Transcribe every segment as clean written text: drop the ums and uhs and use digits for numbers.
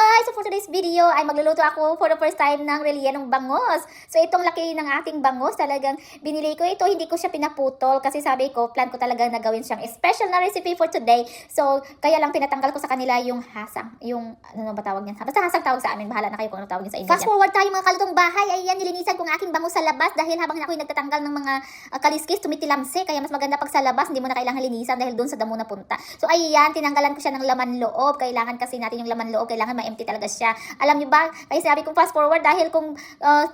bahay! So for today's video ay magluluto ako for the first time ng rellenong bangus. So itong laki ng ating bangus, talagang binili ko ito, hindi ko siya pinaputol kasi sabi ko, plan ko talaga na gawin siyang special na recipe for today. So kaya lang pinatanggal ko sa kanila yung hasang, yung ano ba tawag niyan? Basta hasang tawag sa amin, bahala na kayo kung ano tawag niyo sa inyo. Fast forward tayo mga kalutong bahay, ayan nilinisan ko ang aking bangus sa labas dahil habang ako yung nagtatanggal ng mga kaliskis, tumitilamsi, kaya mas maganda pag sa labas, hindi mo na kailangan linisan dahil doon sa damo na punta. So ayan, tinanggalan ko siya ng laman loob, kailangan kasi natin yung laman loob, kailangan ma-empty talaga siya. Alam niyo ba, kaya sabi ko fast forward dahil kung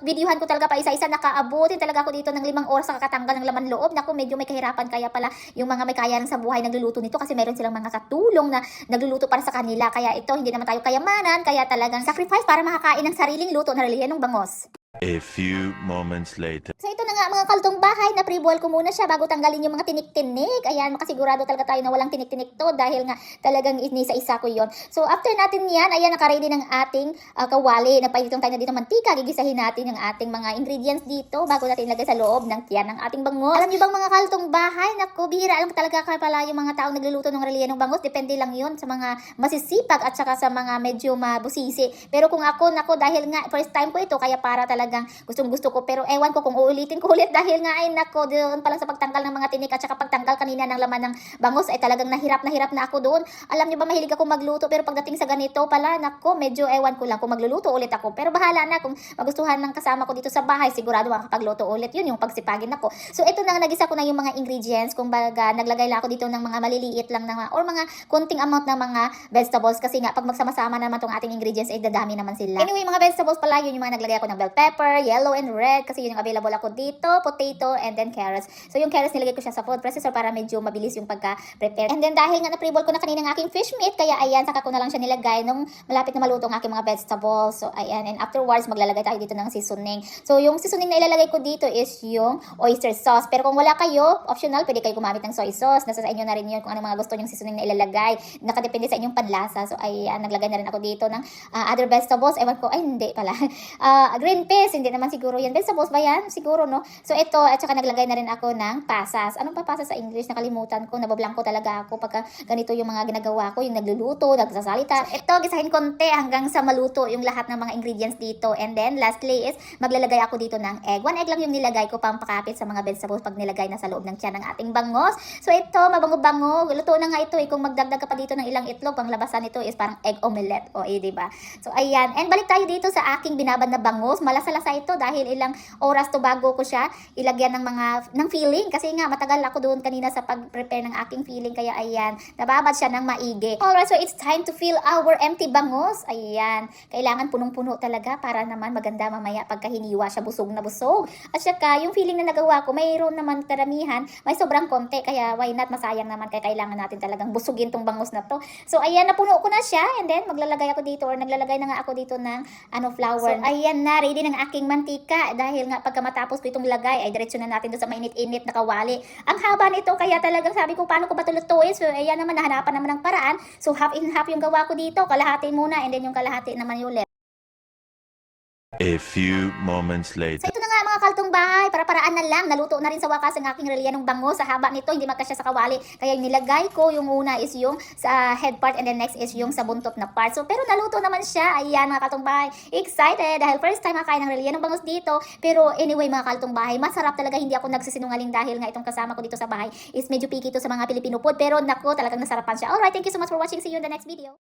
videohan ko talaga pa isa-isa, nakaabutin talaga ako dito ng 5 oras sa kakatanggal ng laman loob. Naku, medyo may kahirapan, kaya pala yung mga may kaya lang sa buhay nagluluto nito kasi meron silang mga katulong na nagluluto para sa kanila. Kaya ito, hindi naman tayo kayamanan, kaya talagang sacrifice para makakain ng sariling luto na rellenong bangus. A few moments later. So ito na nga mga kalutong bahay, na pre-boil ko muna siya bago tanggalin yung mga tinik-tinik. Ayan, makasigurado talaga tayo na walang tinik-tinik to dahil nga talagang inisa-isa ko yon. So after natin yan, ayan, nakaready ng ating kawali. Nagpainitong tayo na dito mantika. Gigisahin natin yung ating mga ingredients dito bago natin ilagay sa loob ng tiyan ng ating bangus. Alam niyo bang mga kalutong bahay, naku, bihira lang talaga pala yung mga taong nagluluto ng rellenong bangus. Depende lang yun sa mga masisipag at saka sa mga medyo mabusisi. Pero kung ako, naku, dahil nga first time ko ito, kaya para talagang gustong-gusto ko, pero ewan ko kung uulitin ko ulit dahil nga ay nako, doon pa lang sa pagtanggal ng mga tinik at saka pagtanggal kanina ng laman ng bangus ay talagang nahirap na ako doon. Alam niyo ba, mahilig ako magluto, pero pagdating sa ganito pala, nako, medyo ewan ko lang kung magluluto ulit ako. Pero bahala na, kung magustuhan ng kasama ko dito sa bahay, sigurado makakapagluto ulit. Yun yung pagsipagin ako. So ito na, nagisa ko na yung mga ingredients. Kung baga, naglagay lang ako dito ng mga maliliit lang na or mga konting amount ng mga vegetables kasi nga pag magsama-sama naman tong ating ingredients ay dadami naman sila. Anyway, mga vegetables pala, yun yung mga naglagay ako ng bell pepper, yellow and red kasi yun yung available ako dito, potato, and then carrots. So yung carrots nilagay ko siya sa food processor para medyo mabilis yung pagka-prepare. And then dahil nga na-pre-boil ko na kanina ng aking fish meat, kaya ayan, saka ko na lang siya nilagay nung malapit na maluto ang aking mga vegetables. So ayan, and afterwards maglalagay tayo dito ng seasoning. So yung seasoning na ilalagay ko dito is yung oyster sauce. Pero kung wala kayo, optional, pwede kayo gumamit ng soy sauce. Nasa sa inyo na rin yun kung ano mga gusto yung seasoning na ilalagay. Nakadepende sa inyong panlasa. So ayan, naglagay na rin ako dito ng other vegetables. Ewan ko, ay hindi pala. Green peas, hindi naman siguro yan. Vegetables ba yan? Siguro, no? So ito, at saka naglagay na rin ako ng pasas. Anong pa pasas sa English? Nakalimutan ko. Nabablanko talaga ako pagka ganito yung mga ginagawa ko. Yung nagluluto, nagsasalita. So ito, gisahin konti hanggang sa maluto yung lahat ng mga ingredients dito. And then, lastly is, maglalagay ako dito ng egg. 1 egg lang yung nilagay ko pang pakapit sa mga vegetables pag nilagay na sa loob ng tiyan ng ating bangus. So ito, mabango-bango. Luto na nga ito. Kung magdagdag ka pa dito ng ilang itlog, pang labasan ito is parang egg omelette. O, diba? So, ayan. And balik tayo dito sa aking binabad na bangus. Malasa-lasa ito dahil ilang oras to bago ko siya ilagyan ng filling kasi nga matagal ako doon kanina sa pag-prepare ng aking filling, kaya ayan, nababad siya ng maigi. Alright, so it's time to fill our empty bangus. Ayan, kailangan punong-puno talaga para naman maganda mamaya pagka hiniwa siya, busog na busog. At saka yung filling na nagawa ko, mayroon naman karamihan, may sobrang konti, kaya why not, masayang naman, kaya kailangan natin talagang busugin tong bangus na to. So ayan, napuno ko na siya, and then maglalagay ako dito, or naglalagay na nga ako dito ng flour. So ayan na, ready ng aking mantika dahil nga pagka matapos ko itong lagay ay diretso na natin doon sa mainit-init na kawali. Ang haba nito, kaya talagang sabi ko paano ko ba tulutuin. So ayan naman, nahanapan naman ng paraan. So half in half yung gawa ko dito, kalahati muna, and then yung kalahati naman yung left. A few moments So later. ito na nga mga kalutong bahay, para-paraan na lang, naluto na rin sa wakas ang aking rellenong bangus. Sa haba nito, hindi magkasya sa kawali. Kaya yung nilagay ko, yung una is yung sa head part, and then next is yung sa buntot na part. So pero naluto naman siya. Ayan mga kalutong bahay, excited dahil first time makain ng rellenong bangus dito. Pero anyway mga kalutong bahay, masarap talaga, hindi ako nagsisinungaling dahil nga itong kasama ko dito sa bahay is medyo picky to sa mga Filipino food. Pero naku, talagang nasarapan siya. Alright, thank you so much for watching. See you in the next video.